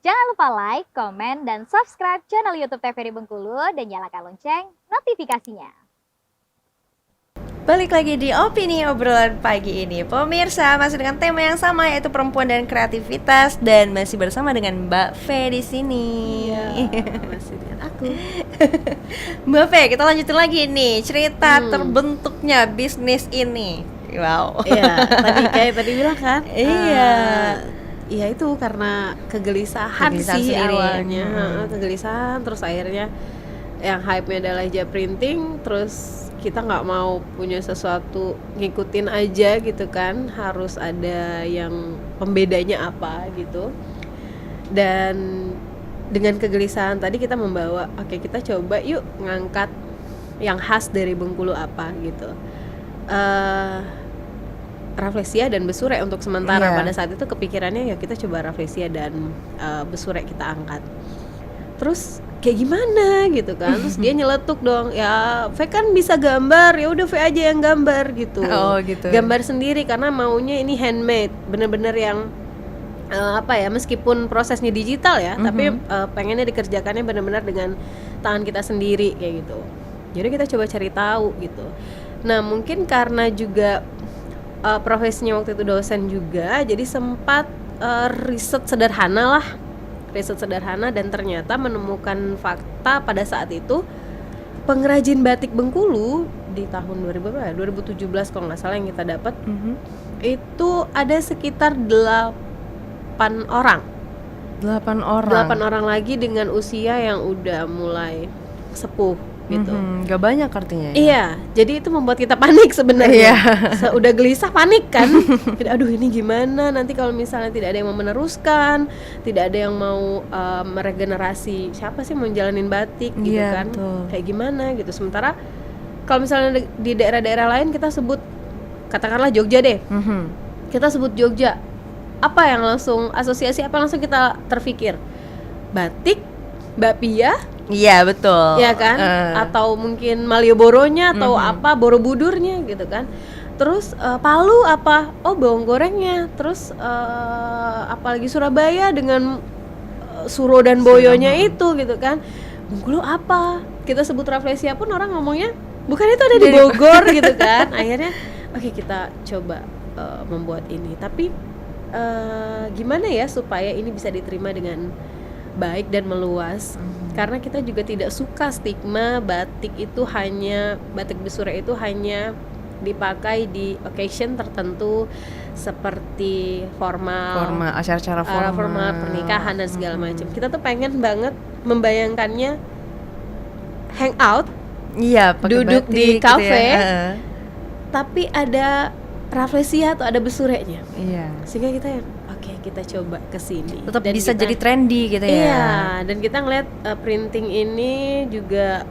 Jangan lupa like, komen, dan subscribe channel YouTube TVRI Bengkulu dan nyalakan lonceng notifikasinya. Balik lagi di Opini Obrolan Pagi ini. Pemirsa, masih dengan tema yang sama, yaitu perempuan dan kreativitas, dan masih bersama dengan Mbak Fe di sini. Iya, masih dengan aku. Mbak Fe, kita lanjutin lagi nih cerita terbentuknya bisnis ini. Wow. Iya, tadi bilang kan? Iya. Iya itu karena kegelisahan sih sendiri. awalnya. Kegelisahan, terus akhirnya yang hype-nya adalah hijab printing, terus kita nggak mau punya sesuatu ngikutin aja gitu kan, harus ada yang pembedanya apa gitu. Dan dengan kegelisahan tadi kita membawa, oke, kita coba yuk ngangkat yang khas dari Bengkulu apa gitu. Rafflesia dan Besurek untuk sementara. Pada saat itu kepikirannya ya kita coba Rafflesia dan Besurek kita angkat. Terus kayak gimana gitu kan? Terus dia nyeletuk dong, ya V kan bisa gambar, ya udah V aja yang gambar gitu. Oh gitu. Gambar sendiri karena maunya ini handmade, bener-bener yang meskipun prosesnya digital ya, tapi pengennya dikerjakannya benar-benar dengan tangan kita sendiri kayak gitu. Jadi kita coba cari tahu gitu. Nah mungkin karena juga profesinya waktu itu dosen juga, jadi sempat riset sederhana dan ternyata menemukan fakta pada saat itu pengrajin batik Bengkulu di tahun 2017 kalau nggak salah yang kita dapat, itu ada sekitar 8 orang. 8 orang lagi dengan usia yang udah mulai sepuh gitu. Gak banyak artinya ya? Iya, jadi itu membuat kita panik sebenarnya. Udah gelisah, panik kan. Aduh ini gimana nanti kalau misalnya tidak ada yang mau meneruskan, tidak ada yang mau meregenerasi, siapa sih mau jalanin batik gitu kan? Betul. Kayak gimana gitu. Sementara kalau misalnya di daerah-daerah lain kita sebut, katakanlah Jogja deh, kita sebut Jogja, apa yang langsung asosiasi, apa langsung kita terpikir? Batik, bakpia. Iya betul. Ya kan? Atau mungkin Malioboro-nya atau apa, Borobudurnya gitu kan. Terus Palu apa? Oh, bawang gorengnya. Terus apalagi Surabaya dengan suro dan boyonya itu gitu kan. Bengkulu apa? Kita sebut Rafflesia pun orang ngomongnya bukan itu ada di Bogor gitu kan. Akhirnya oke, kita coba membuat ini. Tapi gimana ya supaya ini bisa diterima dengan baik dan meluas, karena kita juga tidak suka stigma batik Besurek itu hanya dipakai di occasion tertentu seperti formal, acara-acara formal, pernikahan dan segala macam. Kita tuh pengen banget membayangkannya hangout, duduk di kafe, tapi ada Rafflesia atau ada Besureknya. Sehingga kita kita coba kesini. Tetap bisa jadi trendy gitu ya. Iya, dan kita ngeliat printing ini juga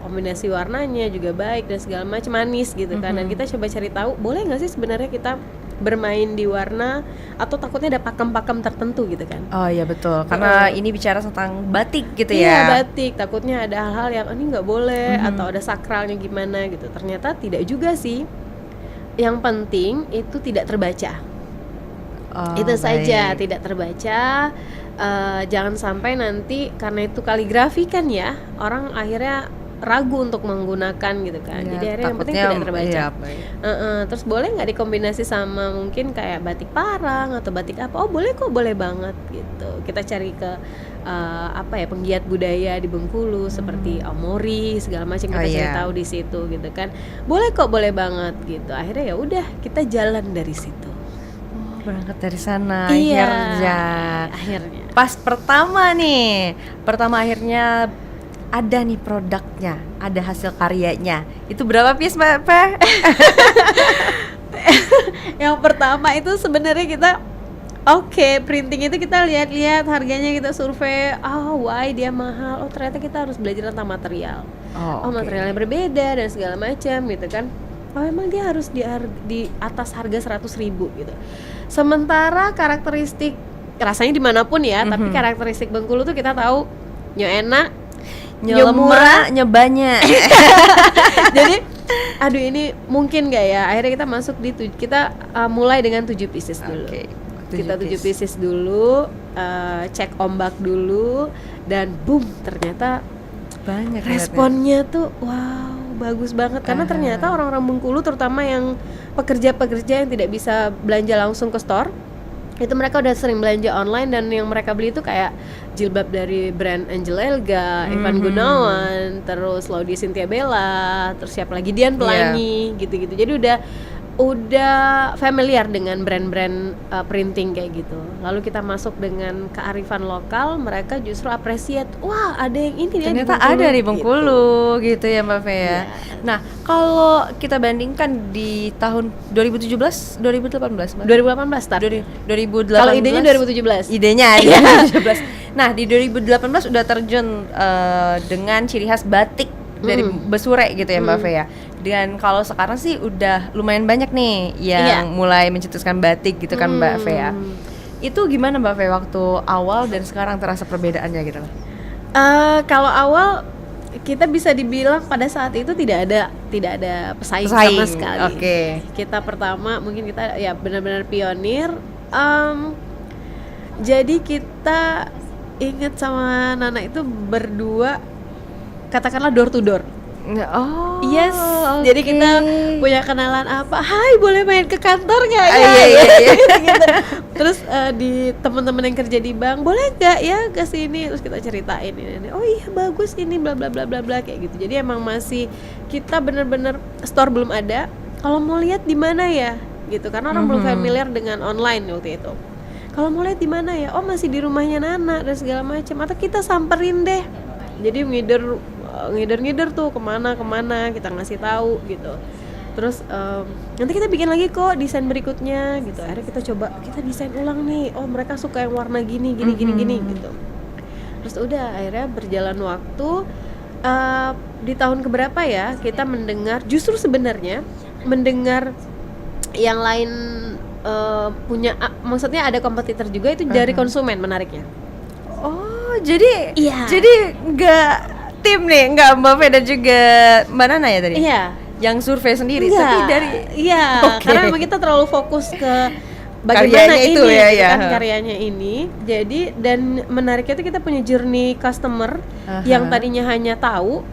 kombinasi warnanya juga baik dan segala macam, manis gitu kan. Dan kita coba cari tahu, boleh nggak sih sebenarnya kita bermain di warna, atau takutnya ada pakem-pakem tertentu gitu kan. Oh iya betul, karena ini bicara tentang batik gitu ya. Iya, batik, takutnya ada hal-hal yang ini nggak boleh, atau ada sakralnya gimana gitu. Ternyata tidak juga sih. Yang penting itu tidak terbaca. Itu saja, tidak terbaca. Jangan sampai nanti karena itu kaligrafi kan ya, orang akhirnya ragu untuk menggunakan gitu kan. Jadi akhirnya yang penting tidak terbaca. Terus boleh nggak dikombinasi sama mungkin kayak batik parang atau batik apa? Oh boleh kok, boleh banget gitu. Kita cari ke penggiat budaya di Bengkulu seperti Omori segala macam, kita cari tahu di situ gitu kan. Boleh kok, boleh banget gitu. Akhirnya ya udah, kita jalan dari situ. Berangkat dari sana. Akhirnya pas pertama akhirnya ada nih produknya, ada hasil karyanya. Itu berapa piece Mbak Pe? Yang pertama itu sebenarnya kita printing itu kita lihat-lihat harganya, kita survei, why dia mahal, ternyata kita harus belajar tentang material. Materialnya berbeda dan segala macam gitu kan. Memang dia harus di atas harga 100.000 gitu. Sementara karakteristik, rasanya dimanapun ya, tapi karakteristik Bengkulu tuh kita tahu nyo enak, nyo murah, nyo banyak. Jadi aduh ini mungkin gak ya, akhirnya kita masuk di kita mulai dengan 7 pieces dulu. kita 7 pieces dulu, cek ombak dulu, dan boom, ternyata Banyak responnya tuh wow, bagus banget. Karena ternyata orang-orang Bengkulu, terutama yang pekerja-pekerja yang tidak bisa belanja langsung ke store, itu mereka udah sering belanja online, dan yang mereka beli itu kayak jilbab dari brand Angel Elga, Ivan Gunawan, terus Laudia Cynthia Bella, terus siapa lagi, Dian Pelangi, gitu-gitu. Jadi udah familiar dengan brand-brand printing kayak gitu. Lalu kita masuk dengan kearifan lokal, mereka justru appreciate, wah ada yang ini ternyata ada di Bengkulu gitu ya Mbak Fe ya. Nah, kalau kita bandingkan di tahun 2017, 2018 Mbak? 2018 start. 2018. Kalau idenya 2017. Idenya 2017. Nah, di 2018 udah terjun dengan ciri khas batik dari Besure gitu ya Mbak Fe ya. Dan kalau sekarang sih udah lumayan banyak nih yang mulai mencetuskan batik gitu kan Mbak Fe ya. Itu gimana Mbak Fe waktu awal dan sekarang terasa perbedaannya gitu? Kalau awal kita bisa dibilang pada saat itu tidak ada pesaing sama sekali. Kita pertama mungkin kita ya benar-benar pionir. Jadi kita ingat sama Nana itu berdua, katakanlah door to door. Oh, yes. Jadi kita punya kenalan apa? Hai, boleh main ke kantor nggak ya? Iya. Gitu. Terus di teman-teman yang kerja di bank, boleh nggak ya ke sini? Terus kita ceritain ini. Oh iya bagus ini bla bla bla bla bla kayak gitu. Jadi emang masih kita bener-bener store belum ada. Kalau mau lihat di mana ya? Gitu. Karena orang belum familiar dengan online waktu itu. Kalau mau lihat di mana ya? Oh masih di rumahnya Nana dan segala macam. Atau kita samperin deh. Jadi ngider tuh kemana kita ngasih tahu gitu. Terus nanti kita bikin lagi kok desain berikutnya gitu. Akhirnya kita desain ulang nih. Oh mereka suka yang warna gini gitu. Terus udah akhirnya berjalan waktu, di tahun keberapa ya kita justru sebenarnya mendengar yang lain punya, maksudnya ada kompetitor juga itu dari konsumen menariknya. Oh jadi nggak tim nih, nggak Mbak Fe dan juga Mbak Nana ya tadi? Iya. Yang survei sendiri, tapi dari karena memang kita terlalu fokus ke bagaimana karyanya ini itu kan karyanya ini. Jadi dan menariknya itu kita punya journey customer yang tadinya hanya tahu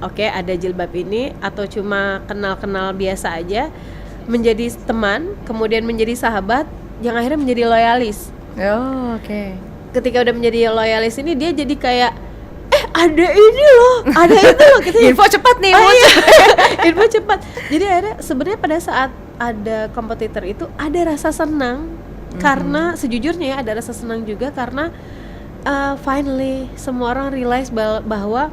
ada jilbab ini atau cuma kenal-kenal biasa aja, menjadi teman, kemudian menjadi sahabat, yang akhirnya menjadi loyalis. Ketika udah menjadi loyalis ini, dia jadi kayak ada ini loh, ada itu loh, gitu. Info cepat nih, info cepat. Jadi akhirnya sebenarnya pada saat ada kompetitor itu ada rasa senang, karena sejujurnya ya ada rasa senang juga karena finally semua orang realize bahwa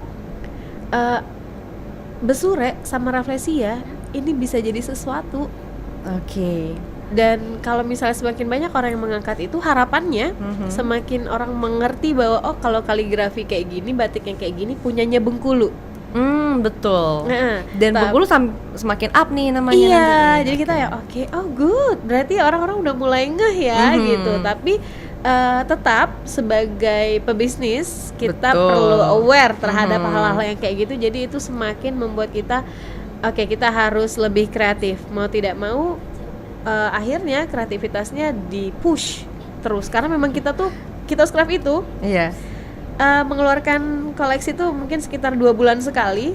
Besure sama Rafflesia ini bisa jadi sesuatu. Dan kalau misalnya semakin banyak orang yang mengangkat itu, harapannya semakin orang mengerti bahwa kalau kaligrafi kayak gini, batik yang kayak gini punyanya Bengkulu. Betul. Dan Bengkulu semakin up nih namanya. Iya, jadi kita ya good. Berarti orang-orang udah mulai ngeh ya gitu. Tapi tetap sebagai pebisnis kita perlu aware terhadap hal-hal yang kayak gitu. Jadi itu semakin membuat kita kita harus lebih kreatif. Mau tidak mau akhirnya kreativitasnya di-push terus karena memang kita Scrap itu mengeluarkan koleksi tuh mungkin sekitar 2 bulan sekali.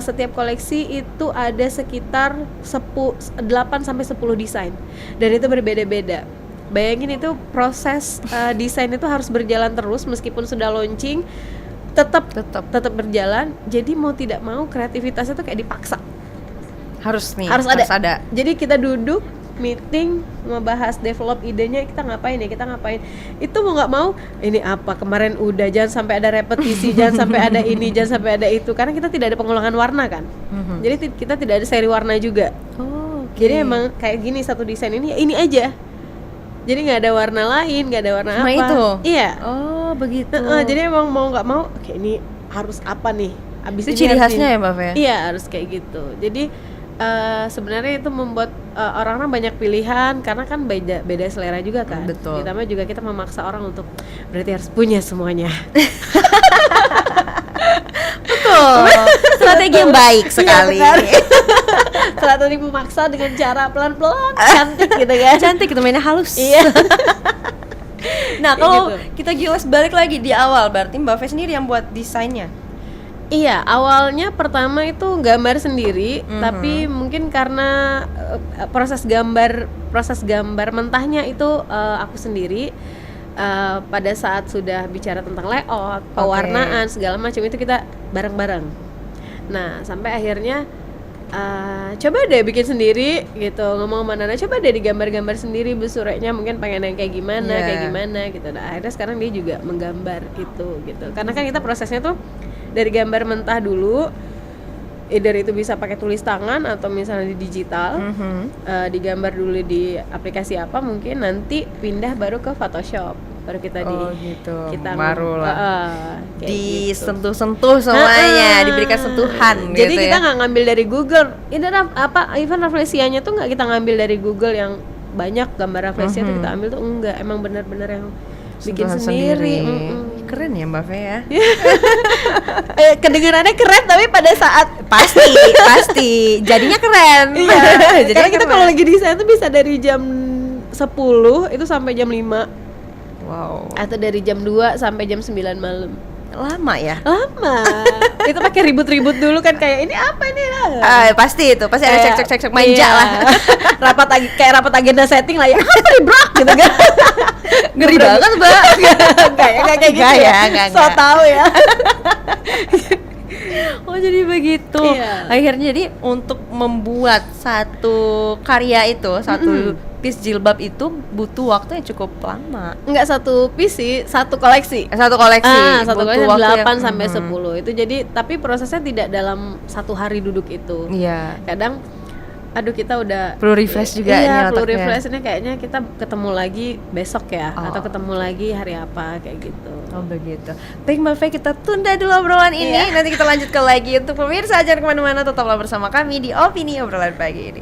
Setiap koleksi itu ada sekitar 8 sampai 10 desain dan itu berbeda-beda. Bayangin itu proses desain itu harus berjalan terus meskipun sudah launching, tetap berjalan. Jadi mau tidak mau kreativitasnya tuh kayak dipaksa. Harus ada. Jadi kita duduk meeting ngebahas develop idenya, kita ngapain. Itu mau nggak mau ini apa kemarin udah, jangan sampai ada repetisi, jangan sampai ada ini, jangan sampai ada itu, karena kita tidak ada pengulangan warna kan. Jadi kita tidak ada seri warna juga. Jadi emang kayak gini satu desain ini ya ini aja. Jadi nggak ada warna lain, nggak ada warna cuma apa. Itu. Iya. Oh begitu. Jadi emang mau nggak mau kayak ini harus apa nih? Abis itu ciri khasnya ya Mbak Fe? Iya harus kayak gitu. Jadi sebenarnya itu membuat orang-orang banyak pilihan karena kan beda selera juga kan. Betul. Ditambah juga kita memaksa orang untuk berarti harus punya semuanya. Betul. Strategi yang baik sekali. Ternyata memaksa dengan cara pelan-pelan, cantik gitu kan. Cantik itu, mainnya halus. Iya. Nah, kalau Gitu. kita gilas balik lagi di awal, berarti Mbak Fe sendiri yang buat desainnya. Iya, awalnya pertama itu gambar sendiri, tapi mungkin karena proses gambar mentahnya itu aku sendiri. Pada saat sudah bicara tentang layout, pewarnaan, segala macam itu kita bareng-bareng. Nah, sampai akhirnya coba deh bikin sendiri gitu, ngomong sama Nana, coba deh digambar-gambar sendiri besurainya, mungkin pengen yang kayak gimana gitu. Nah, akhirnya sekarang dia juga menggambar itu gitu. Karena kan kita prosesnya tuh dari gambar mentah dulu, either itu bisa pakai tulis tangan atau misalnya di digital, digambar dulu di aplikasi apa, mungkin nanti pindah baru ke Photoshop, baru kita kita baru lah kayak disentuh-sentuh semuanya, diberikan sentuhan. Jadi gitu kita ya. nggak ngambil dari Google. Ini even Rafflesianya tuh nggak kita ngambil dari Google yang banyak gambar Rafflesia tuh kita ambil tuh enggak, emang benar-benar yang bikin Sentuhan sendiri. Keren ya Mbak Fe ya. Kedengarannya keren tapi pada saat pasti jadinya keren. iya, Jadinya karena kita keren. kalau lagi desain tuh bisa dari jam 10 itu sampai jam 5 Wow, atau dari jam 2 sampai jam 9 malam. lama ya. Lama. Itu pakai ribut-ribut dulu kan, kayak ini apa nih lah. Pasti ada cek manja iya. lah. rapat agenda setting lah ya. Apa nih bro gitu kan. Ngeri banget Mbak. Enggak kayak gitu Enggak ya. ya, enggak. So tahu ya. Oh jadi begitu. Iya. Akhirnya jadi untuk membuat satu karya itu, satu piece jilbab itu butuh waktu yang cukup lama. Enggak satu piece sih, satu koleksi. Satu koleksi. Satu butuh koleksi waktu 8 yang- sampai 10 itu. Jadi tapi prosesnya tidak dalam satu hari duduk itu. Iya. Kadang aduh kita udah Perlu refresh juga nih iya, perlu otaknya. refresh ini, kayaknya kita ketemu lagi besok ya, Oh. atau ketemu lagi hari apa kayak gitu. Oh begitu. Baik Mbak Fe, kita tunda dulu obrolan ini. Iya. Nanti kita lanjutkan lagi. Untuk pemirsa jangan kemana-mana, tetaplah bersama kami di Opini Obrolan Pagi ini.